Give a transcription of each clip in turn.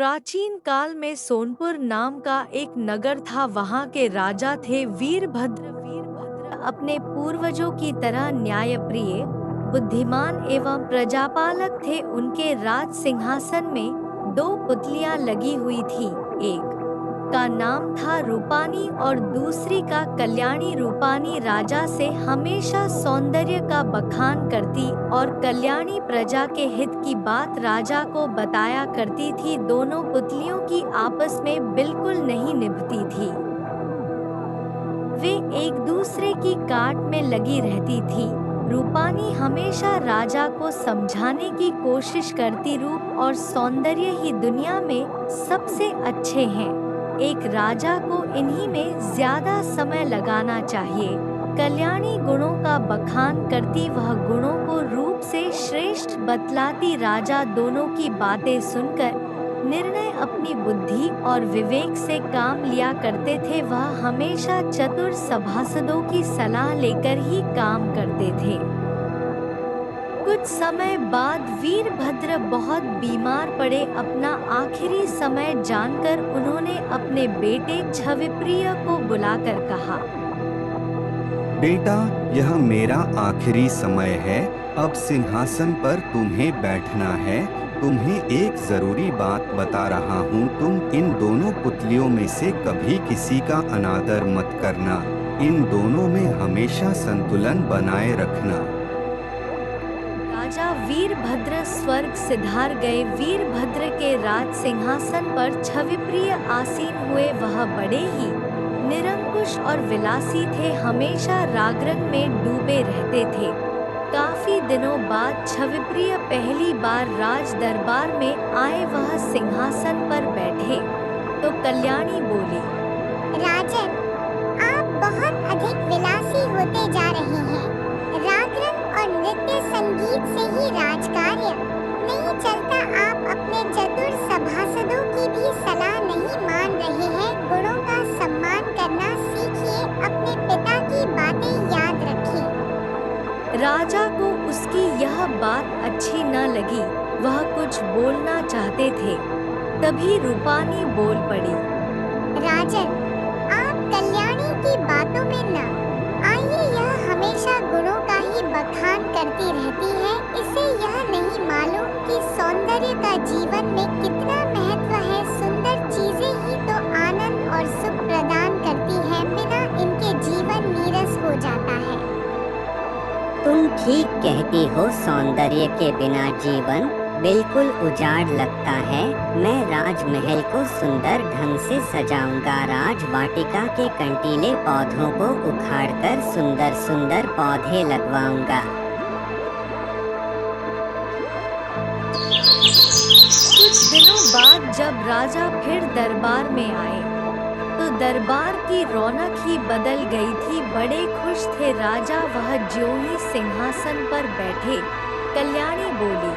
प्राचीन काल में सोनपुर नाम का एक नगर था। वहाँ के राजा थे वीरभद्र। वीरभद्र अपने पूर्वजों की तरह न्यायप्रिय, बुद्धिमान एवं प्रजापालक थे। उनके राज सिंहासन में दो पुतलियां लगी हुई थी। एक का नाम था रूपानी और दूसरी का कल्याणी। रूपानी राजा से हमेशा सौंदर्य का बखान करती और कल्याणी प्रजा के हित की बात राजा को बताया करती थी। दोनों पुतलियों की आपस में बिल्कुल नहीं निभती थी। वे एक दूसरे की काट में लगी रहती थी। रूपानी हमेशा राजा को समझाने की कोशिश करती, रूप और सौंदर्य ही दुनिया में सबसे अच्छे हैं, एक राजा को इन्हीं में ज्यादा समय लगाना चाहिए। कल्याणी गुणों का बखान करती, वह गुणों को रूप से श्रेष्ठ बतलाती। राजा दोनों की बातें सुनकर निर्णय अपनी बुद्धि और विवेक से काम लिया करते थे। वह हमेशा चतुर सभासदों की सलाह लेकर ही काम करते थे। कुछ समय बाद वीरभद्र बहुत बीमार पड़े। अपना आखिरी समय जानकर उन्होंने अपने बेटे छविप्रिय को बुलाकर कहा, बेटा, यह मेरा आखिरी समय है। अब सिंहासन पर तुम्हें बैठना है। तुम्हें एक जरूरी बात बता रहा हूँ। तुम इन दोनों पुतलियों में से कभी किसी का अनादर मत करना। इन दोनों में हमेशा संतुलन बनाए रखना। राजा वीरभद्र स्वर्ग सिधार गए। वीरभद्र के राज सिंहासन पर छविप्रिय आसीन हुए। वह बड़े ही निरंकुश और विलासी थे, हमेशा रागरंग में डूबे रहते थे। काफी दिनों बाद छविप्रिय पहली बार राज दरबार में आए। वह सिंहासन पर बैठे तो कल्याणी बोली, राजन, आप बहुत अधिक विलासी होते जा रहे हैं। रागरंग और नृत्य संगीत से ही राजकार्य नहीं चलता। आप अपने चतुर सभासदों की भी सलाह नहीं मान रहे हैं। गुणों का सम्मान करना सीखिए। अपने पिता की बातें याद रखिए। राजा को उसकी यह बात अच्छी न लगी। वह कुछ बोलना चाहते थे, तभी रूपानी बोल पड़ी, राजन, आप कल्याणी की बातों में न आइए। यह हमेशा गुणों का ही बखान करती रहती है। इसे यह नहीं मालूम कि सौंदर्य का जीवन में कितना महत्व है। सुंदर चीजें ही तो आनंद और सुख प्रदान करती हैं। बिना इनके जीवन नीरस हो जाता है। तुम ठीक कहती हो। सौंदर्य के बिना जीवन बिल्कुल उजाड़ लगता है। मैं राजमहल को सुंदर ढंग से सजाऊंगा। राजवाटिका के कंटीले पौधों को उखाड़कर सुंदर सुंदर पौधे लगवाऊंगा। कुछ दिनों बाद जब राजा फिर दरबार में आए तो दरबार की रौनक ही बदल गई थी। बड़े खुश थे राजा। वह ज्यों ही सिंहासन पर बैठे, कल्याणी बोली,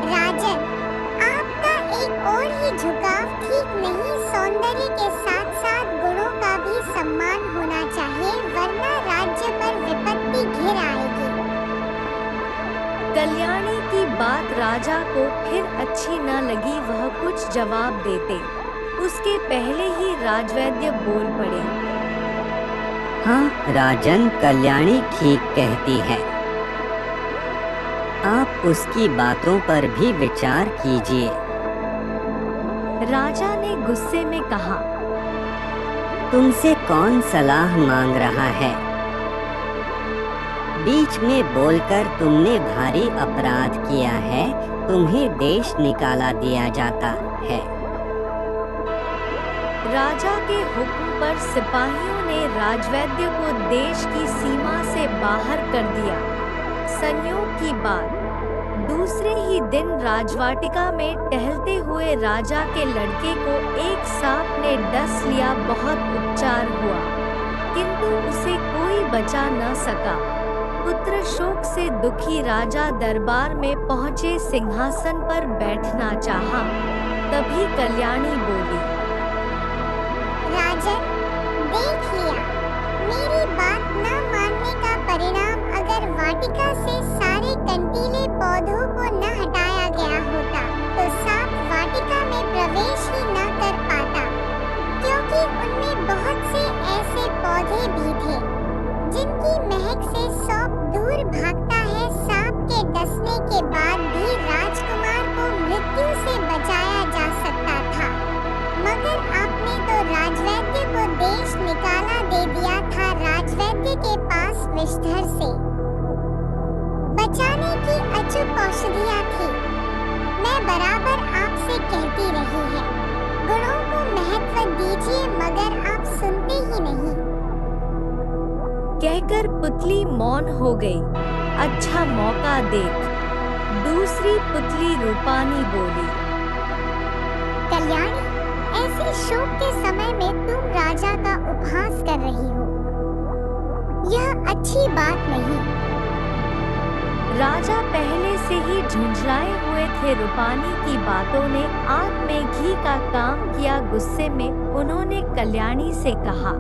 राजन, आपका एक और ही झुकाव ठीक नहीं। सौंदर्य के साथ साथ गुणों का भी सम्मान होना चाहिए, वरना राज्य पर विपत्ति घिर आएगी। कल्याणी की बात राजा को फिर अच्छी न लगी। वह कुछ जवाब देते उसके पहले ही राजवैद्य बोल पड़े, हाँ राजन, कल्याणी ठीक कहती है। आप उसकी बातों पर भी विचार कीजिए। राजा ने गुस्से में कहा, तुमसे कौन सलाह मांग रहा है? बीच में बोलकर तुमने भारी अपराध किया है। तुम्हें देश निकाला दिया जाता है। राजा के हुक्म पर सिपाहियों ने राजवैद्य को देश की सीमा से बाहर कर दिया। संयोग की बात, दूसरे ही दिन राजवाटिका में टहलते हुए राजा के लड़के को एक सांप ने डस लिया। बहुत उपचार हुआ, किंतु उसे कोई बचा न सका। पुत्र शोक से दुखी राजा दरबार में पहुंचे, सिंहासन पर बैठना चाहा। तभी कल्याणी बोली, राजन, देख लिया, मेरी बात न मानने का परिणाम। अगर वाटिका से सारे कंटीले पौधों को न हटाया गया होता तो सांप वाटिका औषधियाँ थी। मैं बराबर आपसे कहती रही है, गुणों को महत्व दीजिए, मगर आप सुनते ही नहीं। कहकर पुतली मौन हो गई। अच्छा मौका देख, दूसरी पुतली रूपानी बोली। कल्याणी, ऐसे शोक के समय में तुम राजा का उपहास कर रही हो, यह अच्छी बात नहीं। राजा पहले से ही झुंझलाए हुए थे। रूपानी की बातों ने आग में घी का काम किया। गुस्से में उन्होंने कल्याणी से कहा,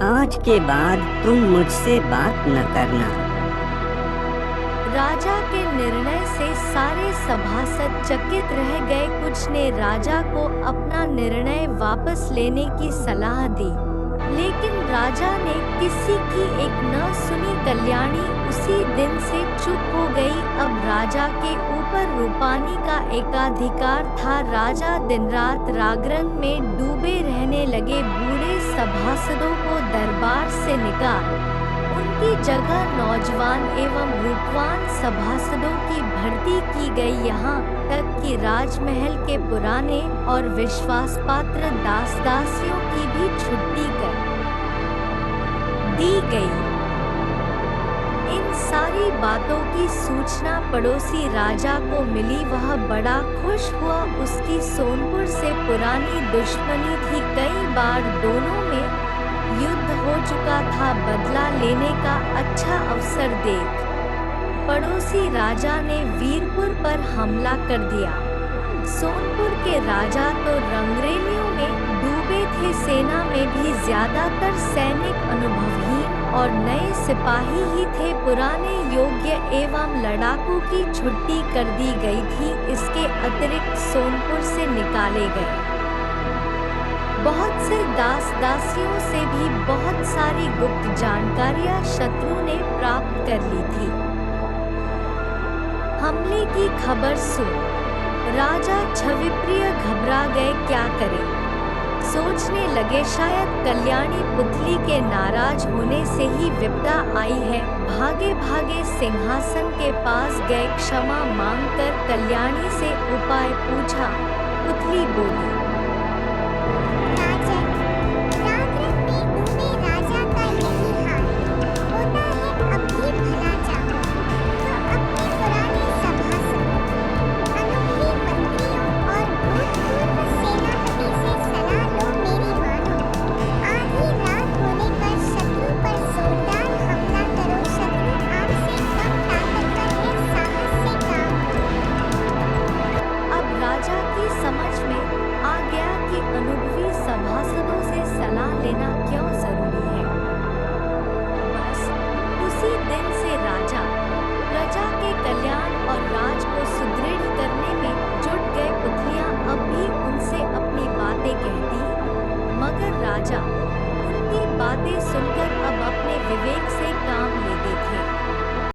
आज के बाद तुम मुझसे बात न करना। राजा के निर्णय से सारे सभासद चकित रह गए। कुछ ने राजा को अपना निर्णय वापस लेने की सलाह दी, लेकिन राजा ने किसी की एक न सुनी। कल्याणी उसी दिन से चुप हो गई। अब राजा के ऊपर रूपानी का एकाधिकार था। राजा दिन रात जागरण में डूबे रहने लगे। बूढ़े सभासदों को दरबार से निकाल उनकी जगह नौजवान एवं रूपवान सभासदों की भर्ती की गई। यहाँ तक कि राजमहल के पुराने और विश्वासपात्र दास दासियों की भी छुट्टी कर दी गई। इन सारी बातों की सूचना पड़ोसी राजा को मिली। वह बड़ा खुश हुआ। उसकी सोनपुर से पुरानी दुश्मनी थी। कई बार दोनों में युद्ध हो चुका था। बदला लेने का अच्छा अवसर देख पड़ोसी राजा ने वीरपुर पर हमला कर दिया। सोनपुर के राजा तो रंगरेलियों में डूबे थे। सेना में भी ज्यादातर सैनिक अनुभवहीन और नए सिपाही ही थे। पुराने योग्य एवं लड़ाकू की छुट्टी कर दी गई थी। इसके अतिरिक्त सोनपुर से निकाले गए बहुत से दास दासियों से भी बहुत सारी गुप्त जानकारियां शत्रु ने प्राप्त कर ली थी। हमले की खबर सुन राजा छविप्रिय घबरा गए। क्या करें? सोचने लगे शायद कल्याणी पुतली के नाराज होने से ही विपदा आई है। भागे भागे सिंहासन के पास गए। क्षमा मांगकर कल्याणी से उपाय पूछा। पुतली बोली, राजन, जागरण में डूबे राजा का यही हाल होता है। अब भी भला चाहो तो अपने पुराने सभासदों, अनुभवी मंत्रियों और भूतपूर्व सेनापति से सलाह लो। मेरी मानो, आधी रात होने पर शत्रु पर जोरदार हमला करो। शत्रु आपसे कम ताकतवर है, साहस से काम लो। अब राजा की समझ में आ गया कि अनुभवी सभासदों से सलाह लेना क्यों जरूरी है। बस उसी दिन से राजा प्रजा के कल्याण और राज को सुदृढ़ करने में जुट गए। पुतलियां अब भी उनसे अपनी बातें कहती, मगर राजा उनकी बातें सुनकर अब अपने विवेक से